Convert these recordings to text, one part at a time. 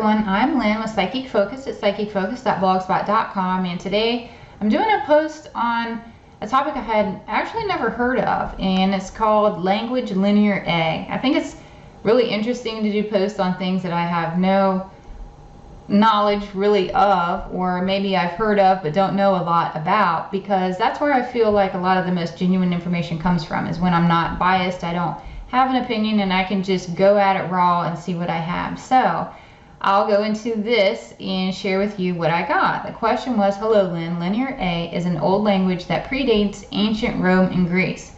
everyone, I'm Lynn with Psychic Focus at psychicfocus.blogspot.com, and today I'm doing a post on a topic I had actually never heard of, and it's called Language Linear A. I think it's really interesting to do posts on things that I have no knowledge really of, or maybe I've heard of but don't know a lot about, because that's where I feel like a lot of the most genuine information comes from, is when I'm not biased, I don't have an opinion, and I can just go at it raw and see what I have. So I'll go into this and share with you what I got. The question was, hello Lynn, Linear A is an old language that predates ancient Rome and Greece.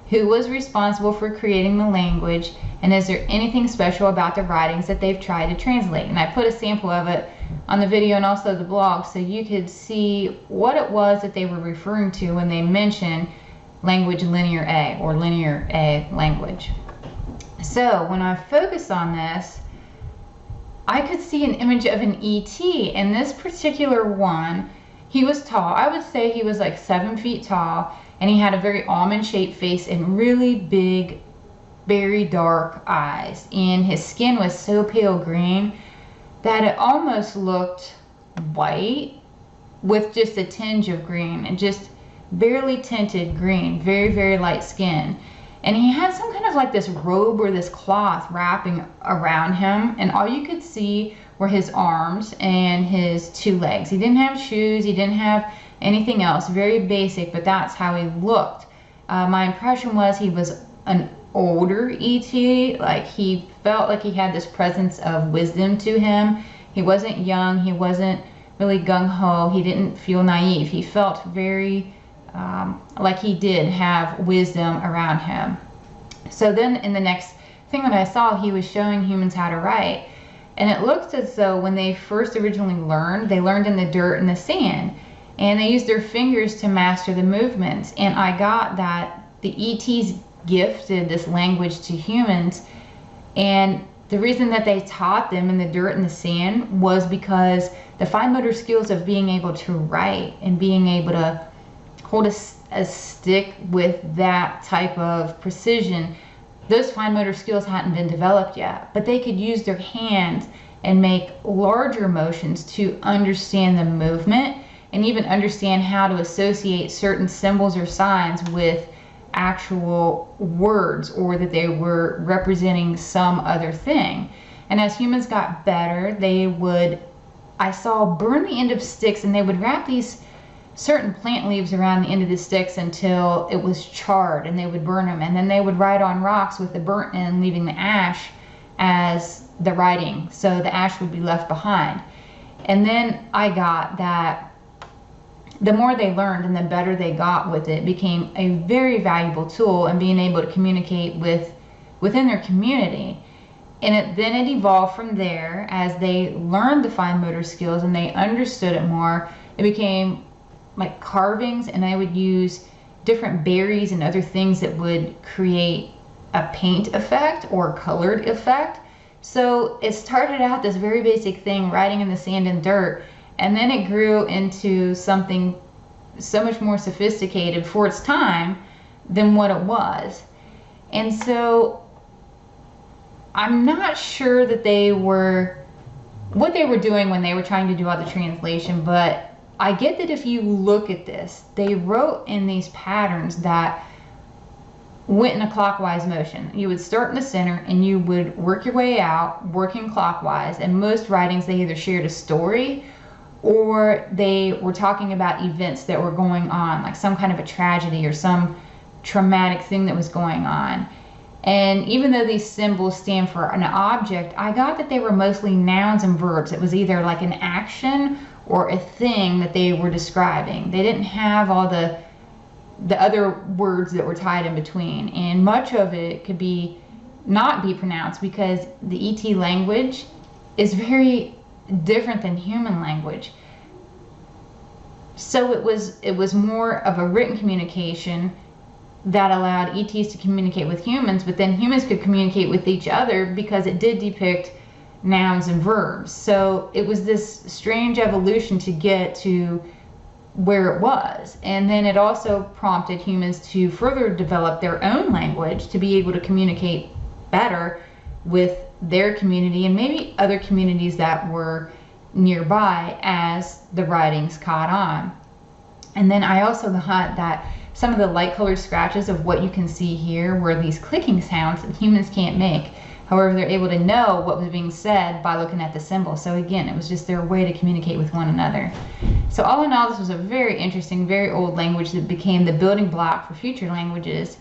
Who was responsible for creating the language, and is there anything special about the writings that they've tried to translate? And I put a sample of it on the video and also the blog so you could see what it was that they were referring to when they mentioned language linear A, or linear A language. So when I focus on this, I could see an image of an ET, and this particular one, he was tall. I would say he was like 7 feet tall, and he had a very almond-shaped face and really big, very dark eyes. And his skin was so pale green that it almost looked white with just a tinge of green, and just barely tinted green, very, very light skin. And he had some kind of like this robe or this cloth wrapping around him, and all you could see were his arms and his 2 legs. He didn't have shoes, he didn't have anything else, very basic, but that's how he looked. My impression was he was an older ET, like he felt like he had this presence of wisdom to him. He wasn't young, he wasn't really gung-ho, he didn't feel naive. He felt very like he did have wisdom around him. So then in the next thing that I saw, he was showing humans how to write, and it looked as though when they first originally learned, they learned in the dirt and the sand, and they used their fingers to master the movements. And I got that the ETs gifted this language to humans, and the reason that they taught them in the dirt and the sand was because the fine motor skills of being able to write and being able to hold a stick with that type of precision, those fine motor skills hadn't been developed yet, but they could use their hands and make larger motions to understand the movement, and even understand how to associate certain symbols or signs with actual words, or that they were representing some other thing. And as humans got better, they would, I saw, burn the end of sticks, and they would wrap these certain plant leaves around the end of the sticks until it was charred, and they would burn them, and then they would write on rocks with the burnt end, leaving the ash as the writing, so the ash would be left behind. And then I got that the more they learned and the better they got with it, became a very valuable tool in being able to communicate within their community. And then it evolved from there. As they learned the fine motor skills and they understood it more, it became like carvings, and I would use different berries and other things that would create a paint effect or colored effect. So it started out this very basic thing, writing in the sand and dirt, and then it grew into something so much more sophisticated for its time than what it was. And so I'm not sure that what they were doing when they were trying to do all the translation, but I get that if you look at this, they wrote in these patterns that went in a clockwise motion. You would start in the center and you would work your way out, working clockwise. And most writings, they either shared a story or they were talking about events that were going on, like some kind of a tragedy or some traumatic thing that was going on. And even though these symbols stand for an object, I got that they were mostly nouns and verbs. It was either like an action or a thing that they were describing. They didn't have all the other words that were tied in between, and much of it could not be pronounced because the ET language is very different than human language. So it was more of a written communication that allowed ETs to communicate with humans, but then humans could communicate with each other because it did depict nouns and verbs. So it was this strange evolution to get to where it was. And then it also prompted humans to further develop their own language to be able to communicate better with their community and maybe other communities that were nearby as the writings caught on. And then I also thought that some of the light colored scratches of what you can see here were these clicking sounds that humans can't make. However, they're able to know what was being said by looking at the symbol. So again, it was just their way to communicate with one another. So all in all, this was a very interesting, very old language that became the building block for future languages.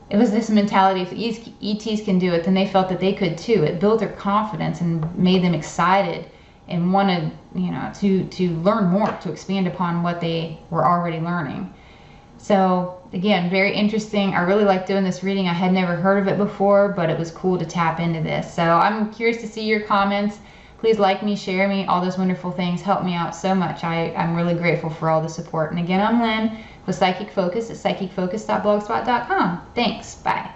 It was this mentality, if ETs can do it, then they felt that they could too. It built their confidence and made them excited and wanted, you know, to learn more, to expand upon what they were already learning. So again, very interesting. I really like doing this reading. I had never heard of it before, but it was cool to tap into this. So I'm curious to see your comments. Please like me, share me, all those wonderful things help me out so much. I'm really grateful for all the support. And again, I'm Lynn with Psychic Focus at psychicfocus.blogspot.com. Thanks. Bye.